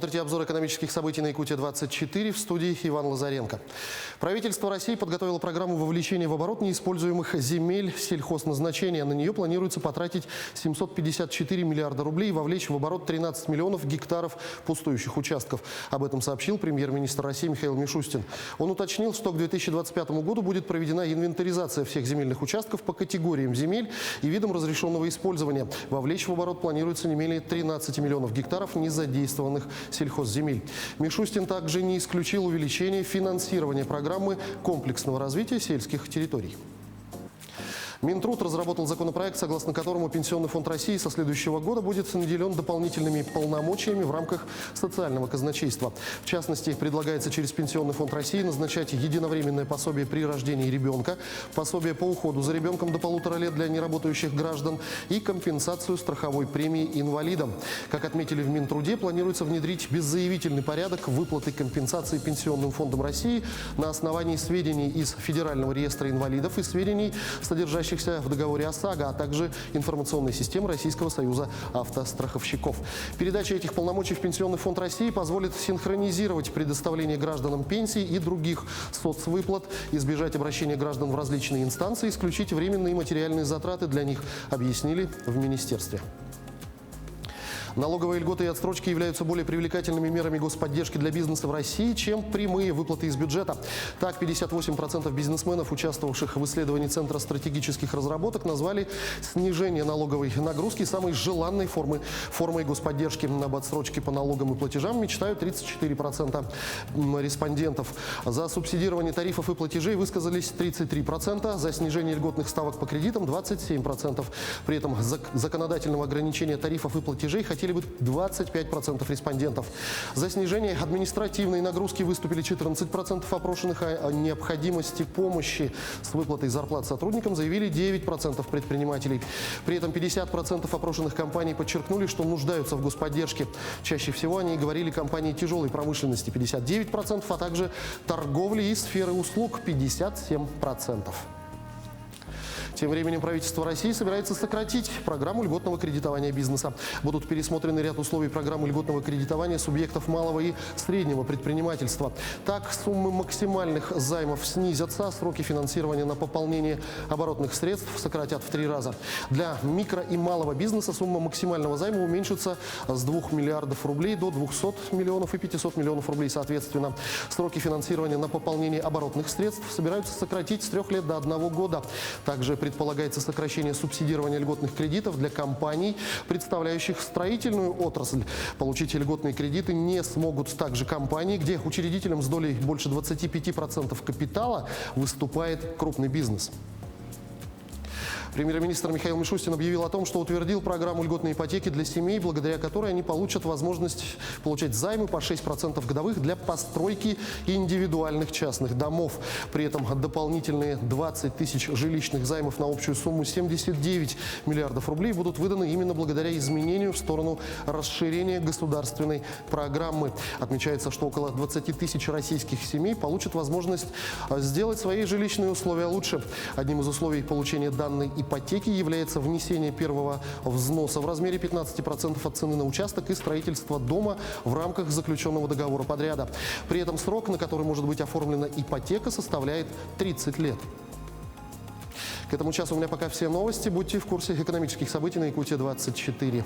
Смотрите обзор экономических событий на Якутия-24, в студии Иван Лазаренко. Правительство России подготовило программу вовлечения в оборот неиспользуемых земель сельхозназначения. На нее планируется потратить 754 миллиарда рублей и вовлечь в оборот 13 миллионов гектаров пустующих участков. Об этом сообщил премьер-министр России Михаил Мишустин. Он уточнил, что к 2025 году будет проведена инвентаризация всех земельных участков по категориям земель и видам разрешенного использования. Вовлечь в оборот планируется не менее 13 миллионов гектаров незадействованных сельхозземель. Мишустин также не исключил увеличение финансирования программы комплексного развития сельских территорий. Минтруд разработал законопроект, согласно которому Пенсионный фонд России со следующего года будет наделен дополнительными полномочиями в рамках социального казначейства. В частности, предлагается через Пенсионный фонд России назначать единовременное пособие при рождении ребенка, пособие по уходу за ребенком до 1,5 лет для неработающих граждан и компенсацию страховой премии инвалидам. Как отметили в Минтруде, планируется внедрить беззаявительный порядок выплаты компенсации Пенсионным фондом России на основании сведений из Федерального реестра инвалидов и сведений, содержащихся в договоре ОСАГО, а также информационной системы Российского союза автостраховщиков. Передача этих полномочий в Пенсионный фонд России позволит синхронизировать предоставление гражданам пенсий и других соцвыплат, избежать обращения граждан в различные инстанции, исключить временные материальные затраты для них, объяснили в министерстве. Налоговые льготы и отсрочки являются более привлекательными мерами господдержки для бизнеса в России, чем прямые выплаты из бюджета. Так, 58% бизнесменов, участвовавших в исследовании Центра стратегических разработок, назвали снижение налоговой нагрузки самой желанной формой господдержки. Об отсрочке по налогам и платежам мечтают 34% респондентов. За субсидирование тарифов и платежей высказались 33%, за снижение льготных ставок по кредитам 27%. При этом законодательного ограничения тарифов и платежей хотели бы 25% респондентов. За снижение административной нагрузки выступили 14% опрошенных, а о необходимости помощи с выплатой зарплат сотрудникам заявили 9% предпринимателей. При этом 50% опрошенных компаний подчеркнули, что нуждаются в господдержке. Чаще всего они говорили компании тяжелой промышленности 59%, а также торговли и сферы услуг 57%. Тем временем правительство России собирается сократить программу льготного кредитования бизнеса. Будут пересмотрены ряд условий программы льготного кредитования субъектов малого и среднего предпринимательства. Так, суммы максимальных займов снизятся, сроки финансирования на пополнение оборотных средств сократят в 3 раза. Для микро и малого бизнеса сумма максимального займа уменьшится с 2 миллиардов рублей до 200 миллионов и 500 миллионов рублей соответственно. Сроки финансирования на пополнение оборотных средств собираются сократить с 3 лет до 1 года. Также предполагается сокращение субсидирования льготных кредитов для компаний, представляющих строительную отрасль. Получить льготные кредиты не смогут также компании, где учредителем с долей больше 25% капитала выступает крупный бизнес. Премьер-министр Михаил Мишустин объявил о том, что утвердил программу льготной ипотеки для семей, благодаря которой они получат возможность получать займы по 6% годовых для постройки индивидуальных частных домов. При этом дополнительные 20 тысяч жилищных займов на общую сумму 79 миллиардов рублей будут выданы именно благодаря изменению в сторону расширения государственной программы. Отмечается, что около 20 тысяч российских семей получат возможность сделать свои жилищные условия лучше. Одним из условий получения данной ипотеки является внесение первого взноса в размере 15% от цены на участок и строительство дома в рамках заключенного договора подряда. При этом срок, на который может быть оформлена ипотека, составляет 30 лет. К этому часу у меня пока все новости. Будьте в курсе экономических событий на Якутия-24.